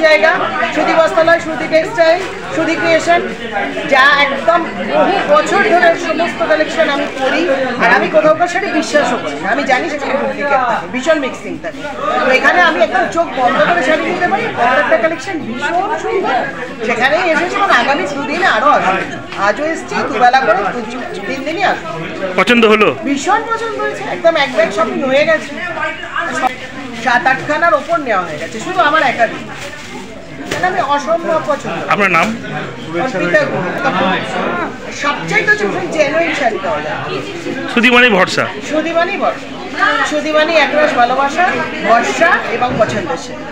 জায়গা, সুধী বস্ত্রালয়, সুধী টেক্সটাইল, সুধী ক্রিয়েশন, যা একদম বহু বছর ধরে সমস্ত কালেকশন আমি করি। আর আমি কোথাও সেটা বিশ্বাসও করি না, আমি জানি সেখানে ডুপ্লিকেট থাকে, ভীষণ মিক্সিং থাকে। তো এখানে আমি একদম চোখ বন্ধ করে শাড়ি নিতে পারি, প্রত্যেকটা কালেকশন ভীষণ সুন্দর। সেখানেই এসেছি এবং আগামী দুদিনে আরও আসবে। আজও এসছি, দুবেলা করে 3 দিনই আসবো। পছন্দ হলো? ভীষণ পছন্দ হয়েছে, একদম এক ব্যাগ শপিং হয়ে গেছে। 7-8 খানার ওপর নেওয়া হয়ে গেছে, শুধু আমার একা দিন। আমি অসম্ভব পছন্দ। আপনার নাম? সবচাইতে জেনুইন শাড়ি পাওয়া যায়। সুধী মানেই ভরসা। সুধী মানেই ভরসা, সুধী মানেই একরাশ ভালোবাসা, ভরসা এবং পছন্দের শাড়ি।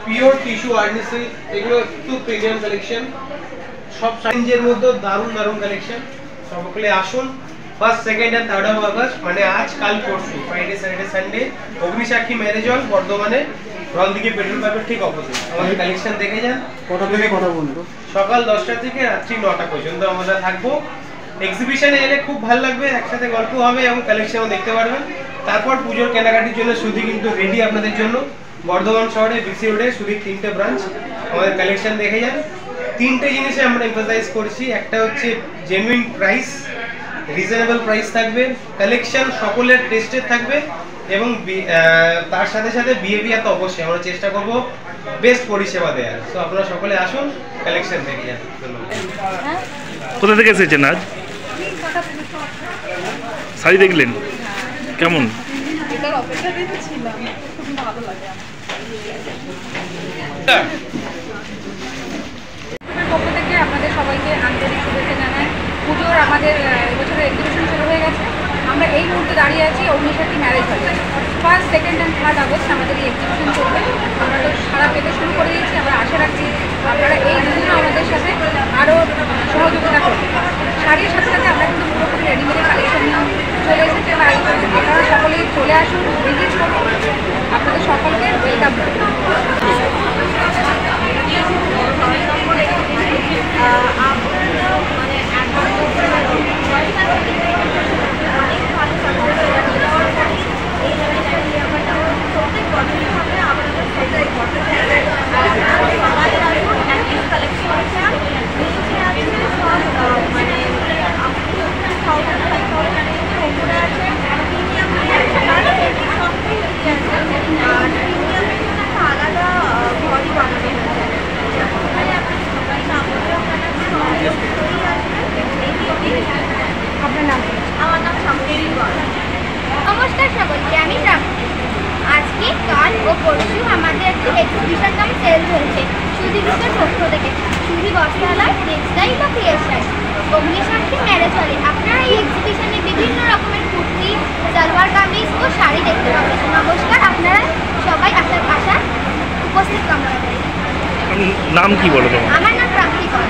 পিওর টিস্যু আর্টিসি, এগুলো একটু প্রিমিয়াম কালেকশন, সব সাইজের মধ্যে দারুণ দারুণ কালেকশন। সকলে আসুন। ফার্স্ট, সেকেন্ড আর 3rd অফ আগস্ট, মানে আজ, কাল, পরশু, Friday, Saturday, Sunday, Agnisakshi marriage hall, বর্ধমানে, রলদিকে পেট্রোল পাম্পের ঠিক অপোজিট। আমাদের কালেকশন দেখে যান। কটা থেকে কটা পর্যন্ত? সকাল 10টা থেকে রাত্রি 9টা পর্যন্ত আমরা থাকবো। এক্সিবিশনে এলে খুব ভালো লাগবে, একসাথে গল্প হবে এবং কালেকশনও দেখতে পারবেন। তারপর পুজোর কেনাকাটির জন্য সুধী কিন্তু রেডি আপনাদের জন্য। বর্ধমান শহরে বিসি রোডে সুধীর 3টে ব্রাঞ্চ। আমাদের কালেকশন দেখে যান। 3টে জিনিসে আমরা এমফাসাইজ করছি। একটা হচ্ছে জেনুইন প্রাইস, রিজনেবল প্রাইস থাকবে, কালেকশন সকলের টেস্টের থাকবে এবং তার সাথে সাথে বিহেভিয়ার তো অবশ্যই আমরা চেষ্টা করব বেস্ট পরিষেবা দেওয়ার। তো আপনারা সকলে আসুন, কালেকশন দেখে যান। ধন্যবাদ। কোথা থেকে এসেছেন আজ? শাড়ি দেখলেন কেমন? এটার অপেক্ষা ছিলাম, খুব ভালো লাগে। পক্ষ থেকে আপনাদের সবাইকে আন্তরিক শুভেচ্ছা জানাই। পুজোর আমাদের এবছরের এক্সিবিশন শুরু হয়ে গেছে। আমরা এই মুহূর্তে দাঁড়িয়ে আছি অগ্নিসাক্ষী ম্যারেজ হলে। First, second and 3rd August আমাদের এই এক্সিবিশন চলবে। আমরা তো সারা পেতে শুরু করে দিয়েছি। আমরা আশা রাখছি আপনারা এই দুদিনও আমাদের সাথে আরও সহযোগিতা করবেন। শাড়ির সাথে সাথে আমরা কিন্তু পুরোপুরি রেডিমেডের কালেকশন নিয়ে চলে এসেছি। আপনারা সকলেই চলে আসুন, ভিজিট করুন। আপনাদের সকলকে ওয়েলকাম করুন। নমস্কার সকলকে, আমি প্রাপ্তি। আজকে, কাল ও পরশু আমাদের একটি এক্সিবিশন নাম সেল চলছে সুধী গ্রুপের পক্ষ থেকে। সুধী বস্ত্রালয়, টেক্সটাইল ও ক্রিয়েশন, অগ্নিসাক্ষী ম্যারেজ হলে আপনারা এই এক্সিবিশনে বিভিন্ন রকমের কুর্তি, সালোয়ার কামিজ ও শাড়ি দেখতে পাবেন। নমস্কার, আপনারা সবাই আসার উপস্থিত কামনা করি। নাম কি বলো তোমার? আমার নাম প্রাপ্তি কর।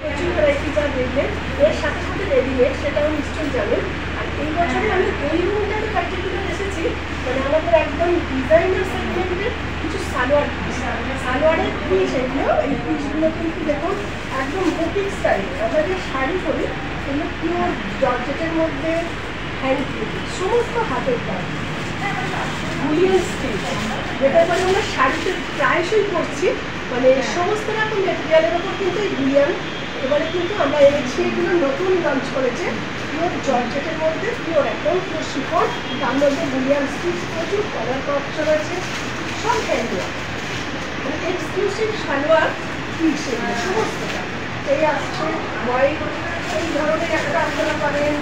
প্রচুর ভ্যারাইটি যা দেখবেন, এর সাথে সাথে রেডিমেড, সেটাও নিশ্চয়ই জানেন। আর এই বছরে আমি ওই মুহূর্তে পার্টিকুলার এসেছি, মানে আমাদের একদম ডিজাইনার সেগমেন্টের কিছু সালোয়ার পিস, সালোয়ারের পিস। এগুলো, এই পিসগুলো কিন্তু দেখুন একদম বুটিক স্টাইল। আমরা যে শাড়ি করি এগুলো পিওর জর্জেটের মধ্যে, হ্যান্ড সমস্ত হাতের কাজ, বুলিয়ান স্টিচ, যেটা মানে আমরা শাড়িতে প্রায়শই করছি। মানে সমস্ত রকম মেটেরিয়ালের ওপর কিন্তু এই বুলিয়ান এবারে কিন্তু আমরা এনেছি। এগুলো নতুন লঞ্চ করেছে, পিওর জর্জেটের মধ্যে, পিওর একদম পুরো শিফন, তার মধ্যে বুলিয়ান স্টিচ, প্রচুর কালার অপশন আছে, সব হ্যান্ডওয়ার্ক, মানে এক্সক্লুসিভ সালোয়ার পিস এগুলো সমস্তটা। এই আসছে হোয়াইট, এই ধরনের একটা আপনারা পাবেন।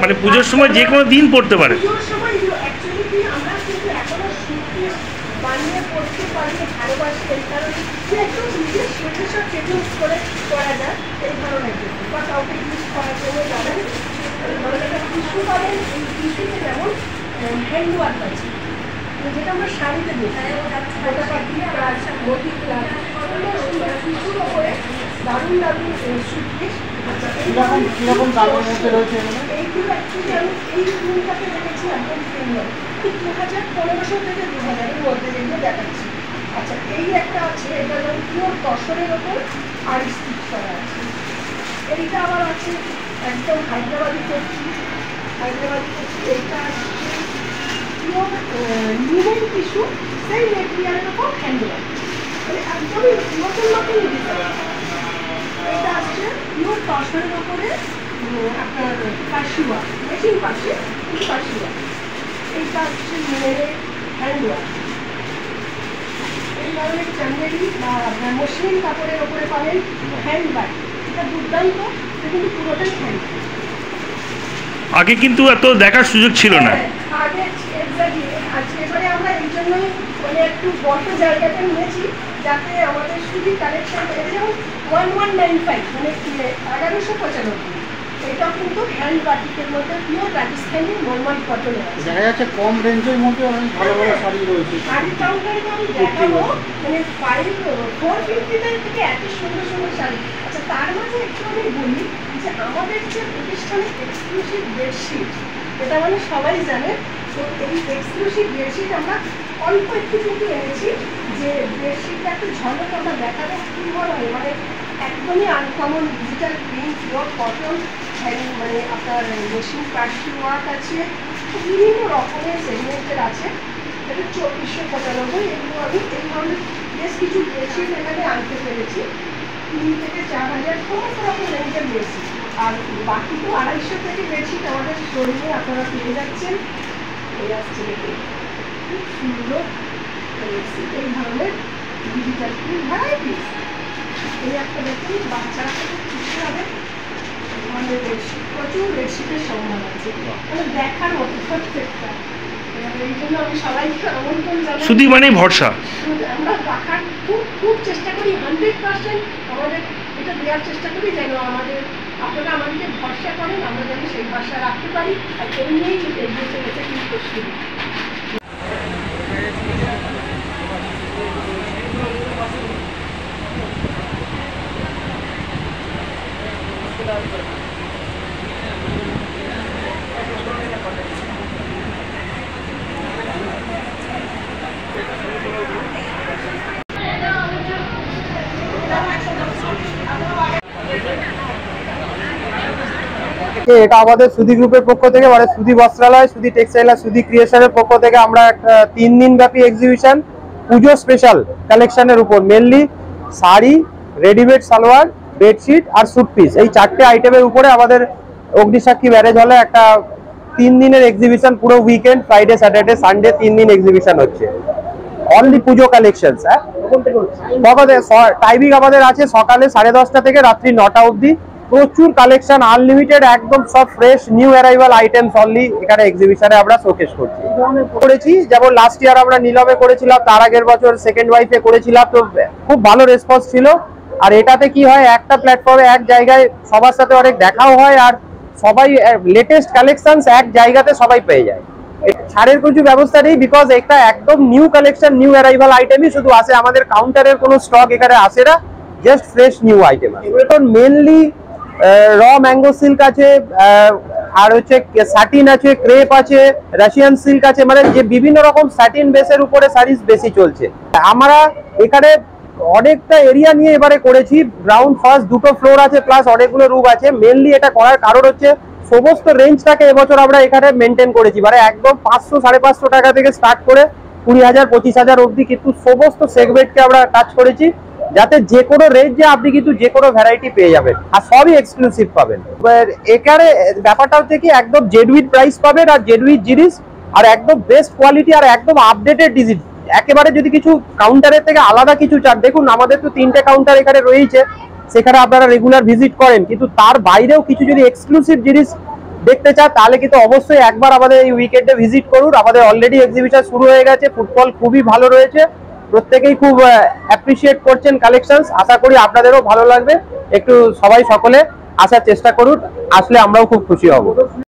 মানে পুজোর সময় যে কোনো দিন পড়তে পারে। পুজোর সময় অ্যাকচুয়ালি আমরা কিন্তু এখনো সুটপিস বানিয়ে পড়তে পারি, ভালোবাসি। এই কারণে যে একটু নিজের নিজস্ব ট্রেডিংস করে করা যায় এই ধরনের কিন্তু, বা কাউকে ইউজ করার জন্য যাবেন এই ধরনের একটা টিস্যু পাবেন। এই টিস্যুতে যেমন হ্যান্ডওয়ার্ক আছে, যেটা আমরা শাড়িতে দেখি গোটা পাখি কাজ মতি কাজ কিছুর ওপরে দারুণ দারুণ সুটকেস। আচ্ছা কিরকম দামের মধ্যে রয়েছে? এইগুলো অ্যাকচুয়ালি আমি এই রুমটাকে দেখেছি একদম প্রিমিয়াম, 2015 থেকে 2000-এর মধ্যে যেগুলো দেখাচ্ছি। আচ্ছা এই একটা আছে, এটা যেমন পিওর তসরের ওপর আর স্টিচ করা আছে। এইটা আবার আছে একদম হায়দ্রাবাদি করছি, এইটা আসছে পিওর লিনেন টিস্যু, সেই মেটেরিয়ালের ওপর হ্যান্ডওয়ার্ক, মানে একদমই নতুন নতুন ডিজাইন। এটা আসছে পিওর তসরের ওপরে আপনার কাশিওয়া, মেশিন পাশে কিন্তু কাশিওয়া। এইটা আসছে লিনেনের হ্যান্ডওয়ার্ক। এই ধরনের চান্দেরি বা আপনার মসলিন কাপড়ের ওপরে পাবেন হ্যান্ডব্যাগ, এটা দুর্দান্ত, এটা কিন্তু পুরোটাই হ্যান্ড। আগে কিন্তু এত দেখার সুযোগ ছিল না। আগে এক্স্যাক্টলি, আজকে এবারে আমরা এই জন্যই মানে একটু বড় জায়গাটা নিয়েছি যাতে আমাদের শুধু কালেকশন, এটা যেমন 1195 মানে 1195, এটা কিন্তু হ্যান্ড বাটিকের মধ্যে পিওর রাজস্থানি নর্মাল কটনের আছে। দেখা যাচ্ছে কম রেঞ্জের মধ্যে অনেক ভালো ভালো শাড়ি রয়েছে। শাড়ি কাউন্টারে আমি দেখাবো মানে 450 থেকে এত সুন্দর সুন্দর শাড়ি। আচ্ছা তার মাঝে একটু আমি বলি যে আমাদের যে প্রতিষ্ঠানের এক্সক্লুসিভ বেডশিট, এটা মানে সবাই জানে, তো এই এক্সক্লুসিভ বেডশিট আমরা অল্প একটু কিন্তু এনেছি, যে বেডশিটটা একটু ঝলক আমরা দেখাবো কী হয়, মানে একদমই uncommon digital print, pure cotton, মানে আপনার মেশিন কাশি ওয়ার্ক আছে, বিভিন্ন রকমের সেগমেন্টের আছে। এটা 2495। এগুলো আমি এই ধরনের বেশ কিছু বেডশিট এখানে আনতে পেরেছি, 3 থেকে 4000 সমস্ত রকম রেঞ্জের বেডশিট। আর বাকি তো 250 থেকে বেডশিট আমাদের শোরুমে আপনারা পেয়ে যাচ্ছেন। এই আসছে দেখুন খুব সুন্দর বেডশিট, এই ধরনের ডিজিটাল প্রিন্ট ভ্যারাইটিস। এই একটা দেখুন বাচ্চারা খুব খুশি হবে, আমাদের বেডশিট প্রচুর বেডশিটের সম্ভাবনা আছে, মানে দেখার মতো প্রত্যেকটা। এই জন্য আমি সবাইকে আমন্ত্রণ জানাই, শুধু মানে ভরসা আমরা রাখার খুব চেষ্টা করি, 100% আমাদের এটা দেওয়ার চেষ্টা করি যেন আপনারা আমাদেরকে ভরসা করেন, আমরা যেন সেই ভরসা রাখতে পারি। আর এই নিয়েই এগিয়ে চলেছে কিন্তু প্রস্তুতি। এটা আমাদের সুধী গ্রুপের পক্ষ থেকে, মানে সুধী বস্ত্রালয়, সুধী টেক্সটাইল আর সুধী ক্রিয়েশনের পক্ষ থেকে আমরা একটা 3 দিন ব্যাপী এক্সিবিশন পুজো স্পেশাল কালেকশনের উপর, mainly sari, readymade salwar, bedsheet আর স্যুট পিস, এই 4টে আইটেমের উপরে আমাদের অগ্নিসাক্ষী ম্যারেজ হলে একটা 3 দিনের এক্সিবিশন, পুরো উইকেন্ড, ফ্রাইডে স্যাটারডে সানডে 3 দিন এক্সিবিশন হচ্ছে। অনলি পুজো কালেকশনস। হ্যাঁ, টাইমিং আমাদের আছে সকালে 10:30 থেকে রাত্রি 9টা অবধি। প্রচুর কালেকশন, আনলিমিটেড, একদম সব fresh new arrival items only এখানে এক্সিবিশনে আমরা শোকেস করেছি। যেমন লাস্ট ইয়ার আমরা নীলমে করেছিলাম, তার আগের বছর সেকেন্ড ওয়াইফে করেছিলাম, তো খুব ভালো রেসপন্স ছিল। আর এটাতে কি হয়, একটা প্ল্যাটফর্মে এক জায়গায় সবার সাথে অনেক দেখাও হয়, আর সবাই লেটেস্ট কালেকশনস এক জায়গাতে সবাই পেয়ে যায়। ছাড়ের কিছু ব্যবস্থা নেই, বিকজ এটা একদম নিউ কালেকশন, নিউ অ্যারাইভাল আইটেমই শুধু আসে, আমাদের কাউন্টারের কোনো স্টক এখানে আসে না, জাস্ট ফ্রেশ নিউ আইটেম। এখন মেনলি র ম্যাঙ্গো সিল্ক আছে, আর হচ্ছে স্যাটিন আছে, ক্রেপ আছে, রাশিয়ান সিল্ক আছে, মানে যে বিভিন্ন রকম স্যাটিন বেসের উপরে শাড়ি বেশি চলছে। আমরা এখানে অনেকটা এরিয়া নিয়ে এবারে করেছি, গ্রাউন্ড ফার্স্ট 2টো ফ্লোর আছে, প্লাস অনেকগুলো রুম আছে। মেনলি এটা করার কারণ হচ্ছে সমস্ত রেঞ্জটাকে এবছর আমরা এখানে মেনটেন করেছি, মানে একদম 500-550 টাকা থেকে স্টার্ট করে 20,000-25,000 অবধি, কিন্তু সমস্ত সেগমেন্টকে আমরা টাচ করেছি, যাতে যে কোনো রেঞ্জে আপনি কিন্তু যে কোনো ভ্যারাইটি পেয়ে যাবেন, আর সবই এক্সক্লুসিভ পাবেন। এখানে ব্যাপারটা হচ্ছে কি, একদম জেনুইন প্রাইস পাবেন, আর জেনুইন জিনিস, আর একদম বেস্ট কোয়ালিটি, আর একদম আপডেটেড ডিজাইন। একেবারে যদি কিছু কাউন্টারের থেকে আলাদা কিছু চান, দেখুন আমাদের তো 3টে কাউন্টার এখানে রয়েছে, সেখানে আপনারা রেগুলার ভিজিট করেন, কিন্তু তার বাইরেও কিছু যদি এক্সক্লুসিভ জিনিস দেখতে চান, তাহলে কিন্তু অবশ্যই একবার আমাদের এই উইকেন্ডে ভিজিট করুন। আমাদের অলরেডি এক্সিবিশন শুরু হয়ে গেছে, ফুটফল খুবই ভালো রয়েছে, প্রত্যেকেই খুব অ্যাপ্রিসিয়েট করছেন কালেকশনস। আশা করি আপনাদেরও ভালো লাগবে, একটু সবাই সকলে আসার চেষ্টা করুন, আসলে আমরাও খুব খুশি হব।